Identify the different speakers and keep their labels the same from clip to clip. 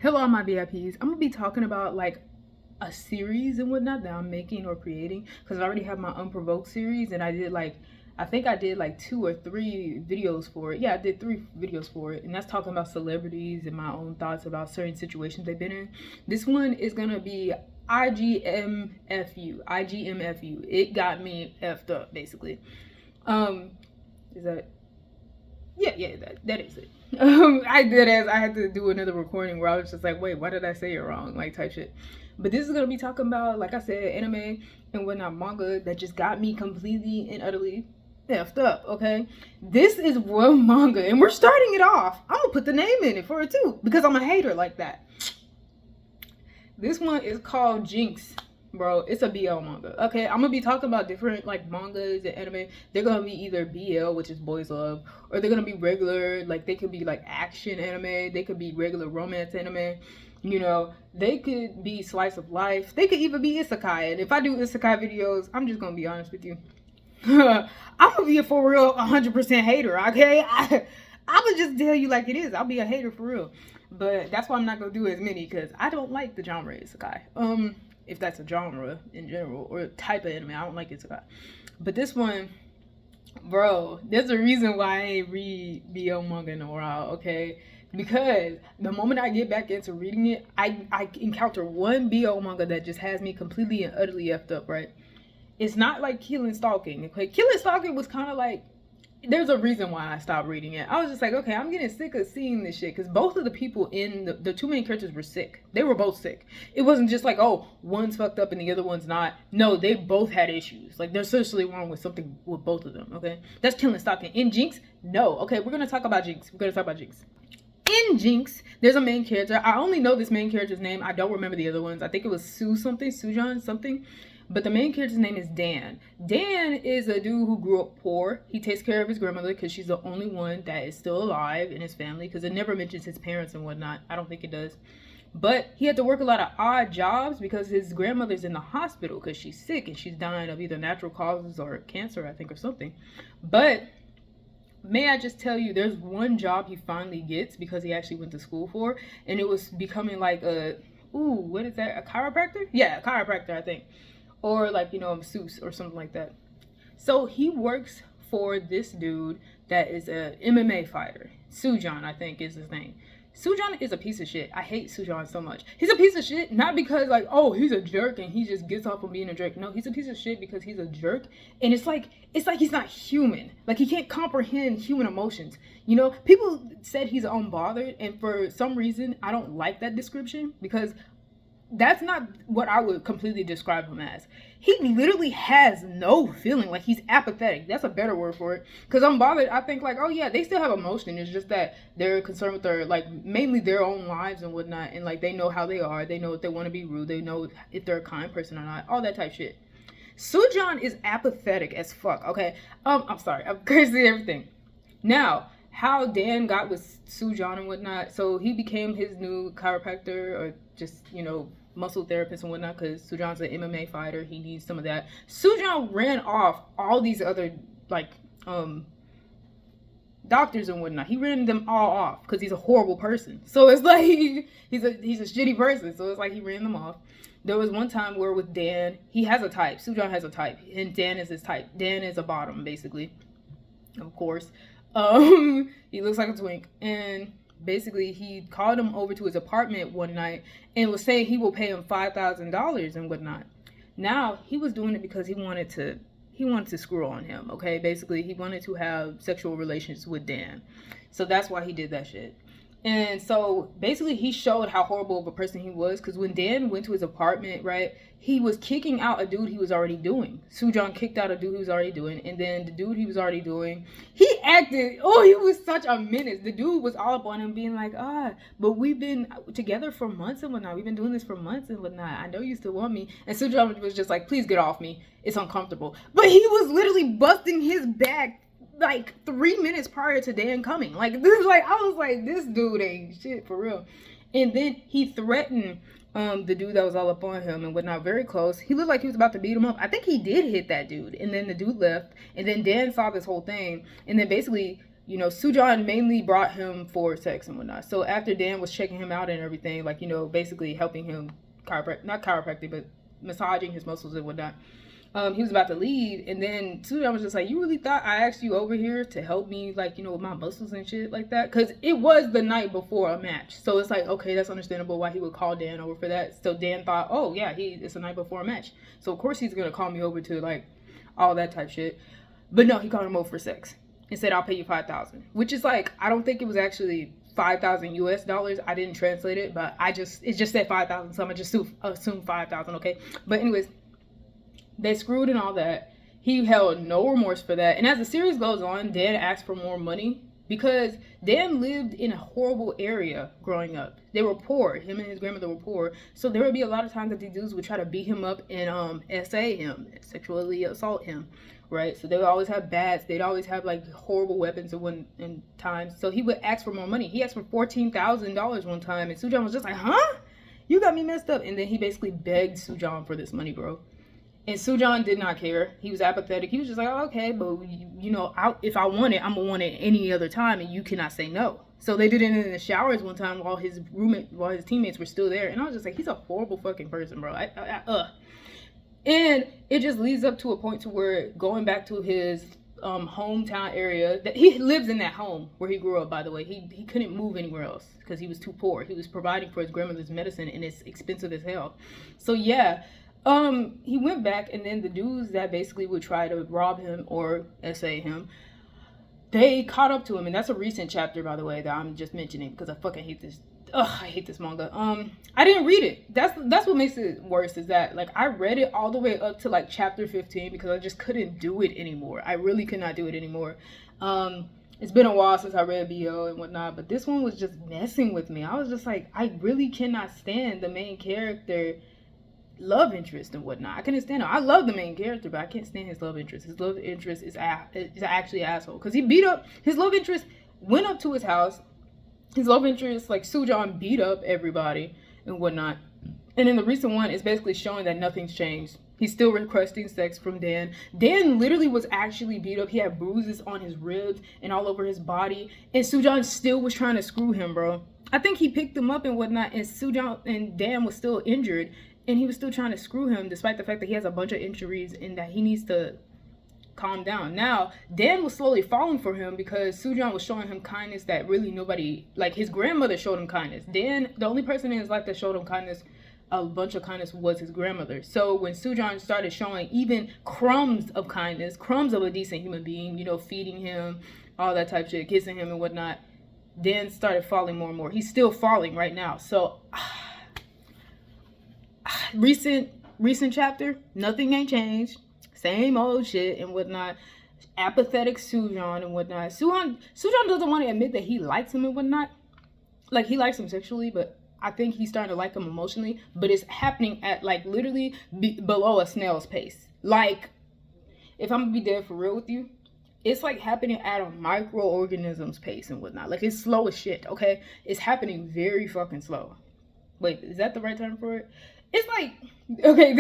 Speaker 1: Hello, my VIPs. I'm gonna be talking about like a series and whatnot that I'm making or creating because I already have my Unprovoked series, and I think I did like 2 or 3 videos for it. Yeah, I did 3 videos for it, and that's talking about celebrities and my own thoughts about certain situations they've been in. This one is gonna be IGMFU. IGMFU. It got me effed up basically. Is that that is it. I had to do another recording where I was just like, wait, why did I say it wrong? Like type shit. But this is gonna be talking about, like I said, anime and whatnot, manga that just got me completely and utterly effed up. Okay, this is one manga, and we're starting it off. I'm gonna put the name in it for it too because I'm a hater like that. This one is called Jinx. Bro, it's a BL manga. Okay, I'm gonna be talking about different like mangas and anime. They're gonna be either BL, which is boys love, or they're gonna be regular, like they could be like action anime, they could be regular romance anime, you know, they could be slice of life, they could even be isekai. And if I do isekai videos, I'm just gonna be honest with you. I'm gonna be a for real 100% hater, okay? I'm gonna just tell you like it is. I'll be a hater for real. But that's why I'm not gonna do as many, because I don't like the genre isekai. If that's a genre in general or type of anime, I don't like isekai. But this one, bro, there's a reason why I ain't read BL manga in a while, okay? Because the moment I get back into reading it, I encounter one BL manga that just has me completely and utterly effed up, right? It's not like Killing Stalking, okay? Killing Stalking was kind of like, there's a reason why I stopped reading it. I was just like, okay, I'm getting sick of seeing this shit, because both of the people in the 2 main characters were sick. They were both sick. It wasn't just like, oh, one's fucked up and the other one's not. No, they both had issues. Like, there's seriously wrong with something with both of them, okay? That's Killing Stalking. In Jinx, no. Okay, we're gonna talk about Jinx. In Jinx, there's a main character. I only know this main character's name. I don't remember the other ones. I think it was Sujan something. But the main character's name is Dan. Dan is a dude who grew up poor. He takes care of his grandmother because she's the only one that is still alive in his family, because it never mentions his parents and whatnot. I don't think it does. But he had to work a lot of odd jobs because his grandmother's in the hospital because she's sick and she's dying of either natural causes or cancer, I think, or something. But may I just tell you, there's one job he finally gets because he actually went to school for, and it was becoming like a, what is that? A chiropractor? Yeah, a chiropractor, I think. Or like, you know, a masseuse or something like that. So he works for this dude that is a MMA fighter. Sujan, I think, is his name. Sujan is a piece of shit. I hate Sujan so much. He's a piece of shit, not because like, oh, he's a jerk and he just gets off on being a jerk. No, he's a piece of shit because he's a jerk, and it's like he's not human. Like, he can't comprehend human emotions. You know, people said he's unbothered, and for some reason I don't like that description, because that's not what I would completely describe him as. He literally has no feeling. Like, he's apathetic. That's a better word for it. Because unbothered, I think like, oh yeah, they still have emotion. It's just that they're concerned with their, like, mainly their own lives and whatnot. And like, they know how they are. They know if they want to be rude. They know if they're a kind person or not. All that type shit. Sujan is apathetic as fuck. Okay. I'm sorry. I'm crazy everything. Now, how Dan got with Sujan and whatnot. So he became his new chiropractor, or just, you know, muscle therapist and whatnot, because Sujan's an MMA fighter. He needs some of that. Sujan ran off all these other like doctors and whatnot. He ran them all off because he's a horrible person. So it's like he's a shitty person. So it's like he ran them off. There was one time where with Dan, he has a type. Sujan has a type, and Dan is his type. Dan is a bottom, basically. Of course. He looks like a twink, and basically he called him over to his apartment one night and was saying he will pay him $5,000 and whatnot. Now, he was doing it because he wanted to screw on him, okay? Basically, he wanted to have sexual relations with Dan. So that's why he did that shit. And so basically he showed how horrible of a person he was, because when Dan went to his apartment, right, he was kicking out a dude he was already doing. Sujan kicked out a dude he was already doing, and then the dude he was already doing, he acted, he was such a menace. The dude was all up on him being like, but we've been together for months and whatnot. We've been doing this for months and whatnot. I know you still want me. And Sujan was just like, please get off me. It's uncomfortable. But he was literally busting his back like 3 minutes prior to Dan coming. Like, this is like, I was like, this dude ain't shit for real. And then he threatened the dude that was all up on him and whatnot, very close. He looked like he was about to beat him up. I think he did hit that dude, and then the dude left, and then Dan saw this whole thing, and then basically you know, Sujan mainly brought him for sex and whatnot. So after Dan was checking him out and everything, like, you know, basically helping him not chiropractic, but massaging his muscles and whatnot. He was about to leave, and then Sujan was just like, you really thought I asked you over here to help me, like, you know, with my muscles and shit like that? Because it was the night before a match. So it's like, okay, that's understandable why he would call Dan over for that. So Dan thought, oh, yeah, it's the night before a match. So, of course, he's going to call me over to, like, all that type shit. But no, he called him over for sex and said, I'll pay you $5,000. Which is like, I don't think it was actually 5,000 US dollars. I didn't translate it, but it just said 5,000. So I'm going to just assume 5,000, okay? But anyways, they screwed and all that. He held no remorse for that. And as the series goes on, Dan asked for more money because Dan lived in a horrible area growing up. They were poor. Him and his grandmother were poor. So there would be a lot of times that these dudes would try to beat him up and SA him, sexually assault him, right? So they would always have bats. They'd always have like horrible weapons in times. So he would ask for more money. He asked for $14,000 one time, and Sujan was just like, huh? You got me messed up. And then he basically begged Sujan for this money, bro. And Sujan did not care. He was apathetic. He was just like, oh, okay, but you know, if I want it, I'm gonna want it any other time, and you cannot say no. So they did it in the showers one time while his teammates were still there, and I was just like, he's a horrible fucking person, bro. And it just leads up to a point to where going back to his hometown area, that he lives in that home where he grew up, by the way. He couldn't move anywhere else because he was too poor. He was providing for his grandmother's medicine, and it's expensive as hell. So yeah. He went back, and then the dudes that basically would try to rob him or SA him, they caught up to him, and that's a recent chapter, by the way, that I'm just mentioning because I fucking hate this. I hate this manga. I didn't read it. That's what makes it worse, is that like I read it all the way up to like chapter 15 because I just couldn't do it anymore. I really could not do it anymore. It's been a while since I read BO and whatnot, but this one was just messing with me. I was just like, I really cannot stand the main character love interest and whatnot. I can't stand him. I love the main character, but I can't stand his love interest. His love interest is actually an asshole because he beat up his love interest, went up to his house. His love interest, like Sujan, beat up everybody and whatnot. And in the recent one, it's basically showing that nothing's changed. He's still requesting sex from Dan. Dan literally was actually beat up. He had bruises on his ribs and all over his body, and Sujan still was trying to screw him, bro. I think he picked him up and whatnot, and Sujan and Dan was still injured. And he was still trying to screw him despite the fact that he has a bunch of injuries and that he needs to calm down. Now, Dan was slowly falling for him because Sujan was showing him kindness that really nobody, like his grandmother showed him kindness. Dan, the only person in his life that showed him kindness, a bunch of kindness, was his grandmother. So when Sujan started showing even crumbs of kindness, crumbs of a decent human being, you know, feeding him, all that type of shit, kissing him and whatnot, Dan started falling more and more. He's still falling right now. So recent chapter, nothing ain't changed, same old shit and whatnot. Apathetic Sujan and whatnot. Sujan doesn't want to admit that he likes him and whatnot. Like, he likes him sexually, but I think he's starting to like him emotionally. But it's happening at like literally below a snail's pace. Like, if I'm gonna be dead for real with you, it's like happening at a microorganism's pace and whatnot. Like, it's slow as shit, okay? It's happening very fucking slow. Wait, is that the right term for it? It's like, okay,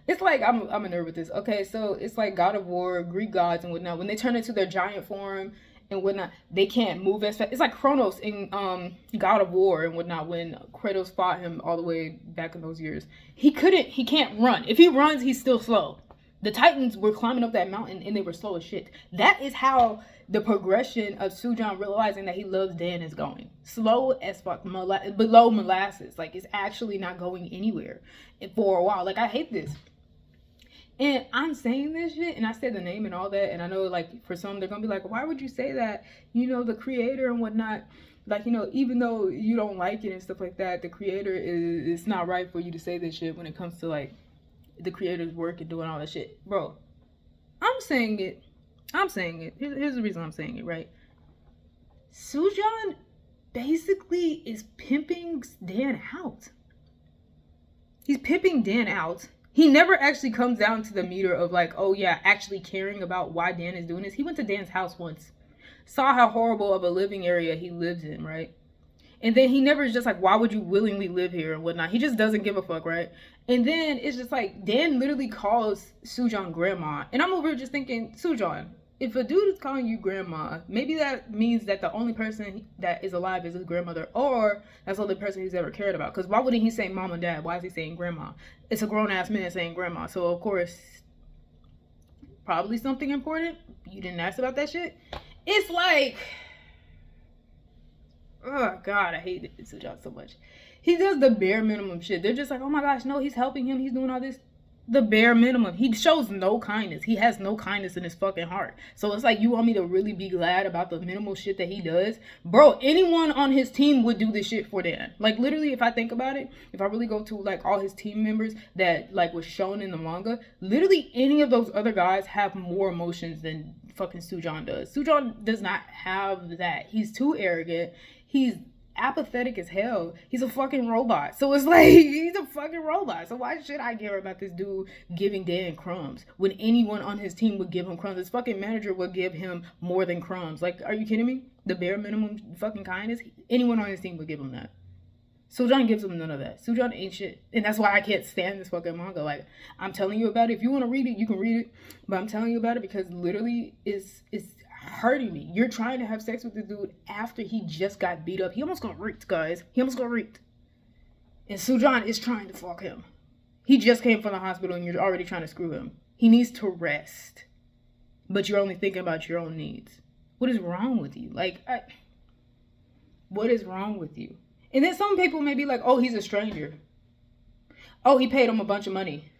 Speaker 1: it's like, I'm a nerd with this. Okay, so it's like God of War, Greek gods and whatnot. When they turn into their giant form and whatnot, they can't move as fast. It's like Kronos in God of War and whatnot. When Kratos fought him all the way back in those years, he can't run. If he runs, he's still slow. The Titans were climbing up that mountain and they were slow as shit. That is how the progression of Sujan realizing that he loves Dan is going. Slow as fuck, below molasses. Like, it's actually not going anywhere for a while. Like, I hate this. And I'm saying this shit, and I said the name and all that, and I know, like, for some, they're gonna be like, why would you say that? You know, the creator and whatnot. Like, you know, even though you don't like it and stuff like that, the creator it's not right for you to say this shit when it comes to, like, the creator's work and doing all that shit. Bro, I'm saying it. Here's the reason I'm saying it, right? Sujan basically is pimping Dan out. He's pimping Dan out. He never actually comes down to the meter of like, oh yeah, actually caring about why Dan is doing this. He went to Dan's house once, saw how horrible of a living area he lives in, right? And then he never is just like, why would you willingly live here and whatnot? He just doesn't give a fuck, right? And then it's just like, Dan literally calls Sujan grandma. And I'm over here just thinking, Sujan, if a dude is calling you grandma, maybe that means that the only person that is alive is his grandmother, or that's the only person he's ever cared about. Because why wouldn't he say mom and dad? Why is he saying grandma? It's a grown ass man saying grandma. So, of course, probably something important. You didn't ask about that shit. It's like, oh God, I hate this job so much. He does the bare minimum shit. They're just like, oh my gosh, no, he's helping him. He's doing all this. The bare minimum. He shows no kindness. He has no kindness in his fucking heart. So it's like, you want me to really be glad about the minimal shit that he does? Bro, anyone on his team would do this shit for Dan. Like, literally, if I think about it, if I really go to, like, all his team members that, like, was shown in the manga, literally any of those other guys have more emotions than fucking Sujan does. Sujan does not have that. He's too arrogant. He's apathetic as hell. He's a fucking robot. So it's like, he's a fucking robot. So why should I care about this dude giving Dan crumbs when anyone on his team would give him crumbs? His fucking manager would give him more than crumbs. Like, are you kidding me? The bare minimum fucking kindness? Anyone on his team would give him that. Sujan gives him none of that. Sujan ain't shit. And that's why I can't stand this fucking manga. Like, I'm telling you about it. If you want to read it, you can read it. But I'm telling you about it because literally it's hurting me. You're trying to have sex with the dude after he just got beat up. He almost got raped, guys. He almost got raped. And Sujan is trying to fuck him. He just came from the hospital and you're already trying to screw him. He needs to rest. But you're only thinking about your own needs. What is wrong with you? Like, what is wrong with you? And then some people may be like, oh, he's a stranger. Oh, he paid him a bunch of money.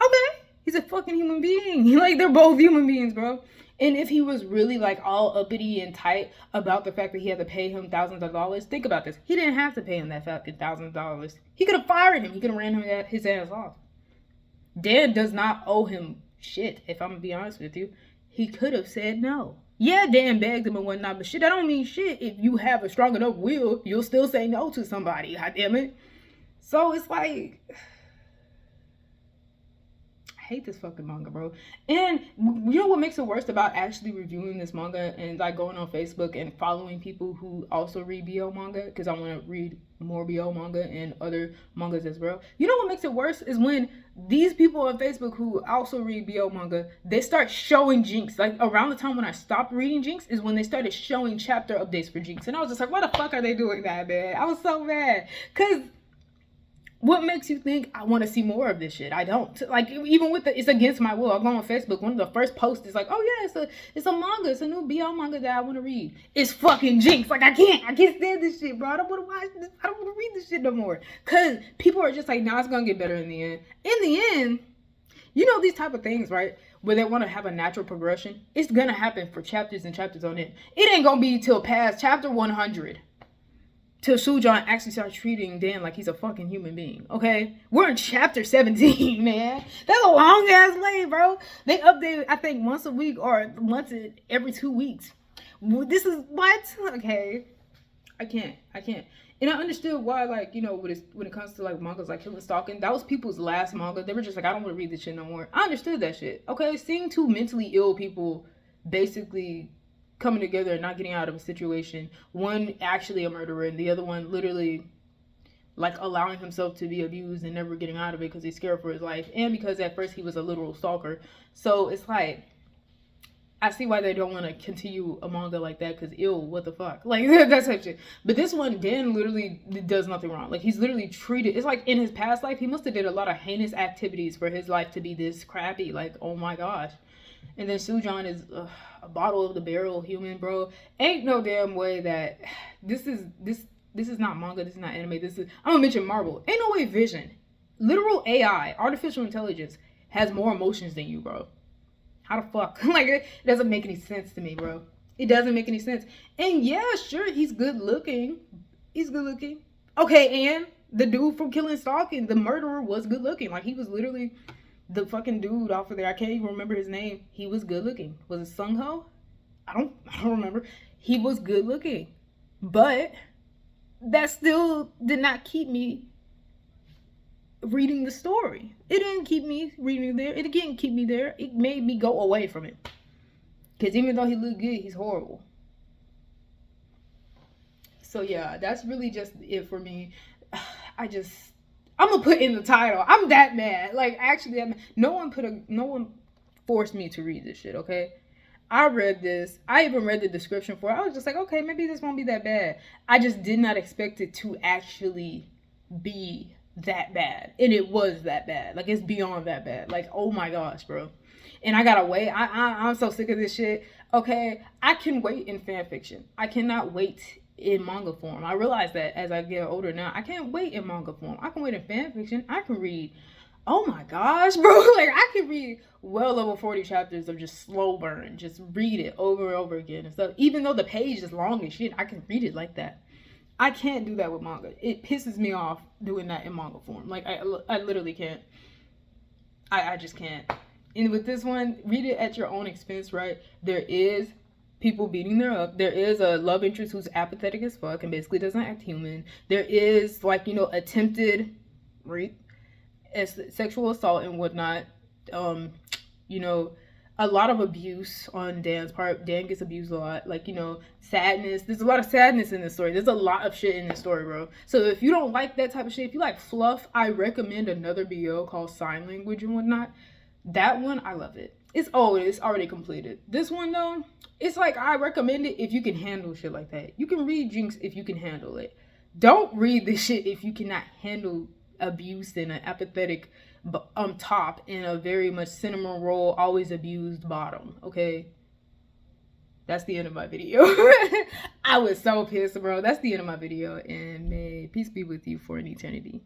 Speaker 1: Okay. He's a fucking human being. Like, they're both human beings, bro. And if he was really, like, all uppity and tight about the fact that he had to pay him thousands of dollars, think about this. He didn't have to pay him that fucking thousands of dollars. He could have fired him. He could have ran his ass off. Dan does not owe him shit, if I'm going to be honest with you. He could have said no. Yeah, Dan begged him and whatnot, but shit, that don't mean shit. If you have a strong enough will, you'll still say no to somebody. God damn it. So it's like, I hate this fucking manga, bro. And you know what makes it worse about actually reviewing this manga and like going on Facebook and following people who also read BL manga, because I want to read more BL manga and other mangas as well. You know what makes it worse is when these people on Facebook who also read BL manga, they start showing Jinx. Like, around the time when I stopped reading Jinx is when they started showing chapter updates for Jinx. And I was just like, why the fuck are they doing that, man? I was so mad. Because what makes you think I want to see more of this shit? I don't. Like, even with it's against my will. I'll go on Facebook. One of the first posts is like, oh yeah, it's a manga. It's a new BL manga that I want to read. It's fucking Jinx. Like, I can't stand this shit, bro. I don't want to watch this. I don't want to read this shit no more. Because people are just like, nah, it's going to get better in the end. In the end, you know these type of things, right? Where they want to have a natural progression. It's going to happen for chapters and chapters on it. It ain't going to be till past chapter 100. Till Sujan actually starts treating Dan like he's a fucking human being, okay? We're in chapter 17, man. That's a long ass lane, bro. They update it, I think, once a week or once every 2 weeks. This is what? Okay. I can't. And I understood why, like, you know, when it comes to like mangas like Killing Stalking, that was people's last manga. They were just like, I don't want to read this shit no more. I understood that shit. Okay, seeing two mentally ill people basically coming together and not getting out of a situation, one actually a murderer and the other one literally like allowing himself to be abused and never getting out of it because he's scared for his life, and because at first he was a literal stalker. So it's like, I see why they don't want to continue a manga like that, because what the fuck, like that type shit. But this one, Dan literally does nothing wrong. Like, he's literally treated, it's like in his past life he must have did a lot of heinous activities for his life to be this crappy. Like, oh my gosh. And then Sujan is a bottle of the barrel human, bro. Ain't no damn way that this is not manga, this is not anime, this is, I'm gonna mention Marvel. Ain't no way Vision, literal AI, artificial intelligence, has more emotions than you, bro. How the fuck? Like, it doesn't make any sense to me, bro. It doesn't make any sense. And yeah, sure, he's good looking. He's good looking. Okay, and the dude from Killing Stalking, the murderer, was good looking. Like, he was literally the fucking dude off of there. I can't even remember his name. He was good looking. Was it Sung Ho? I don't remember. He was good looking. But that still did not keep me reading the story. It didn't keep me reading there. It didn't keep me there. It made me go away from it. Because even though he looked good, he's horrible. So yeah, that's really just it for me. I'm gonna put in the title, I'm that mad. Like, actually, no one forced me to read this shit, okay? I read this. I even read the description for it. I was just like, okay, maybe this won't be that bad. I just did not expect it to actually be that bad. And it was that bad. Like, it's beyond that bad. Like, oh my gosh, bro. And I gotta wait. I'm so sick of this shit. Okay, I can wait in fan fiction. I cannot wait in manga form. I realize that as I get older now, I can't wait in manga form. I can wait in fan fiction. I can read, oh my gosh, bro. Like, I can read well over 40 chapters of just slow burn. Just read it over and over again and stuff. Even though the page is long as shit, I can read it like that. I can't do that with manga. It pisses me off doing that in manga form. Like, I literally can't. I just can't. And with this one, read it at your own expense, right? There is people beating her up. There is a love interest who's apathetic as fuck and basically doesn't act human. There is, like, you know, attempted rape, sexual assault and whatnot. You know, a lot of abuse on Dan's part. Dan gets abused a lot. Like, you know, sadness. There's a lot of sadness in this story. There's a lot of shit in this story, bro. So if you don't like that type of shit, if you like fluff, I recommend another BO called Sign Language and whatnot. That one, I love it. It's already completed. This one, though, it's like, I recommend it if you can handle shit like that. You can read Jinx if you can handle it. Don't read this shit if you cannot handle abuse in an apathetic top and a very much cinnamon roll, always abused bottom, okay? That's the end of my video. I was so pissed, bro. That's the end of my video, and may peace be with you for an eternity.